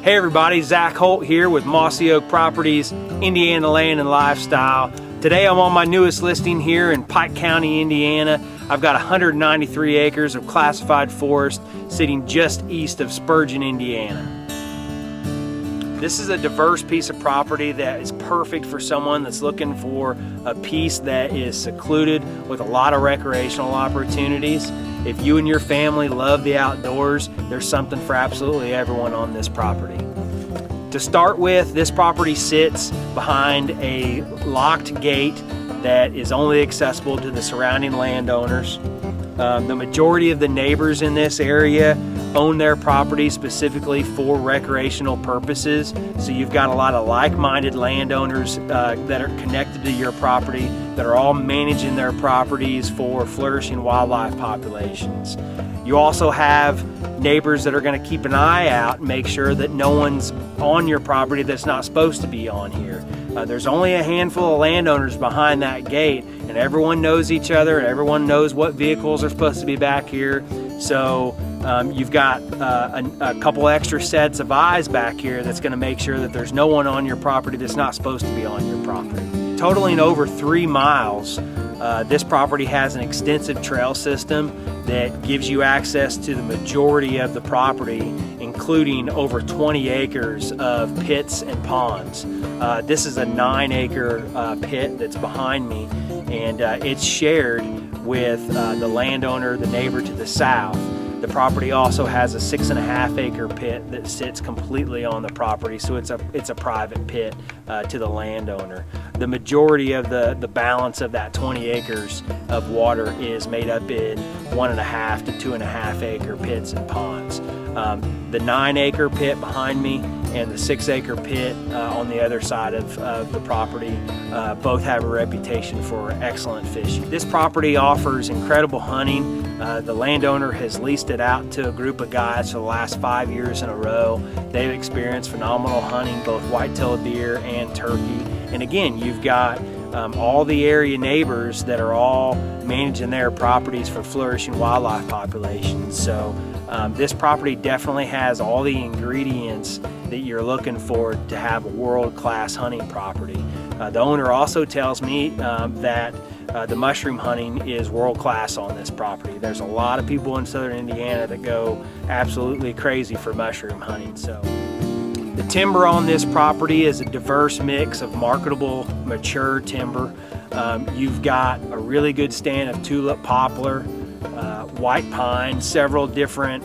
Hey everybody, Zach Holt here with Mossy Oak Properties, Indiana Land and Lifestyle. Today I'm on my newest listing here in Pike County, Indiana. I've got 193 acres of classified forest sitting just east of Spurgeon, Indiana. This is a diverse piece of property that is perfect for someone that's looking for a piece that is secluded with a lot of recreational opportunities. If you and your family love the outdoors, there's something for absolutely everyone on this property. To start with, this property sits behind a locked gate that is only accessible to the surrounding landowners. The majority of the neighbors in this area own their property specifically for recreational purposes. So you've got a lot of like-minded landowners that are connected to your property that are all managing their properties for flourishing wildlife populations. You also have neighbors that are going to keep an eye out and make sure that no one's on your property that's not supposed to be on here. There's only a handful of landowners behind that gate, and everyone knows each other and everyone knows what vehicles are supposed to be back here. So you've got a couple extra sets of eyes back here that's going to make sure that there's no one on your property that's not supposed to be on your property. Totaling over 3 miles, this property has an extensive trail system that gives you access to the majority of the property, including over 20 acres of pits and ponds. This is a 9-acre pit that's behind me, and it's shared with the landowner, the neighbor to the south. The property also has a 6.5-acre pit that sits completely on the property, so it's a private pit to the landowner. The majority of the balance of that 20 acres of water is made up in 1.5 to 2.5-acre pits and ponds. The 9-acre pit behind me and the 6-acre pit on the other side of the property both have a reputation for excellent fishing. This property offers incredible hunting. The landowner has leased it out to a group of guys for the last 5 years in a row. They've experienced phenomenal hunting, both white-tailed deer and turkey. And again, you've got all the area neighbors that are all managing their properties for flourishing wildlife populations. So this property definitely has all the ingredients that you're looking for to have a world-class hunting property. The owner also tells me that the mushroom hunting is world-class on this property. There's a lot of people in southern Indiana that go absolutely crazy for mushroom hunting. So the timber on this property is a diverse mix of marketable, mature timber. You've got a really good stand of tulip poplar, white pine, several different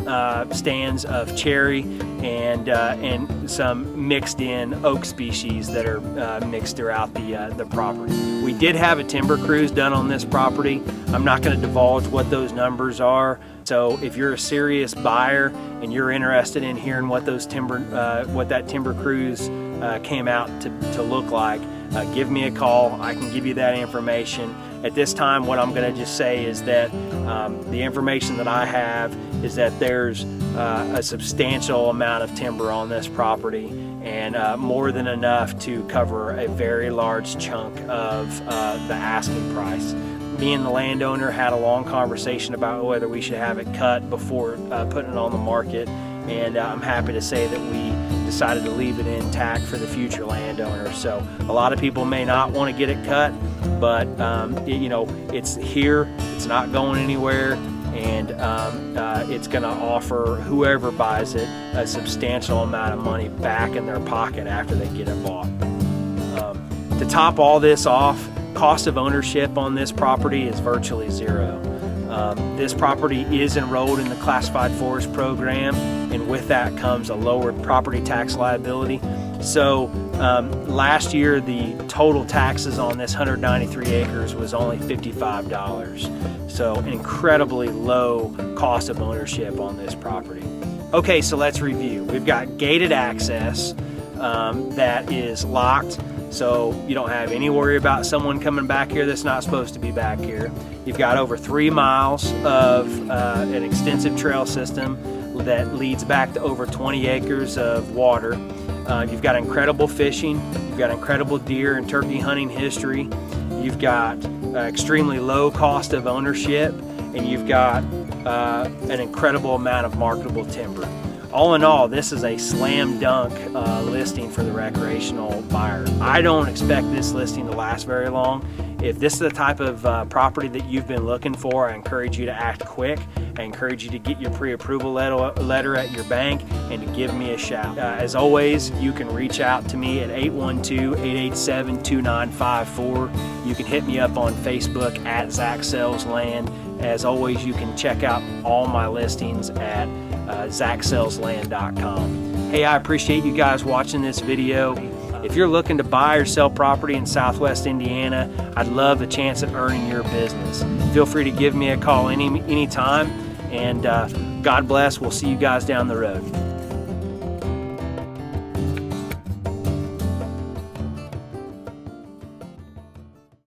stands of cherry, and some mixed in oak species that are mixed throughout the property. We did have a timber cruise done on this property. I'm not going to divulge what those numbers are. So if you're a serious buyer and you're interested in hearing what those what that timber cruise came out to look like, give me a call. I can give you that information. At this time, what I'm going to just say is that the information that I have is that there's a substantial amount of timber on this property, and more than enough to cover a very large chunk of the asking price. Me and the landowner had a long conversation about whether we should have it cut before putting it on the market, and I'm happy to say that we decided to leave it intact for the future landowner. So a lot of people may not want to get it cut, but it's here, it's not going anywhere, and it's going to offer whoever buys it a substantial amount of money back in their pocket after they get it bought. To top all this off, cost of ownership on this property is virtually zero. This property is enrolled in the Classified Forest Program, and with that comes a lowered property tax liability. So last year the total taxes on this 193 acres was only $55. So an incredibly low cost of ownership on this property. Okay, so let's review. We've got gated access that is locked, so you don't have any worry about someone coming back here that's not supposed to be back here. You've got over 3 miles of an extensive trail system that leads back to over 20 acres of water. You've got incredible fishing, you've got incredible deer and turkey hunting history, you've got extremely low cost of ownership, and you've got an incredible amount of marketable timber. All in all, this is a slam dunk listing for the recreational buyer. I don't expect this listing to last very long. If this is the type of property that you've been looking for, I encourage you to act quick. I encourage you to get your pre-approval letter at your bank and to give me a shout. As always, you can reach out to me at 812-887-2954. You can hit me up on Facebook at Zach Sells Land. As always, you can check out all my listings at ZachSellsLand.com. Hey, I appreciate you guys watching this video. If you're looking to buy or sell property in Southwest Indiana, I'd love the chance of earning your business. Feel free to give me a call anytime, and God bless. We'll see you guys down the road.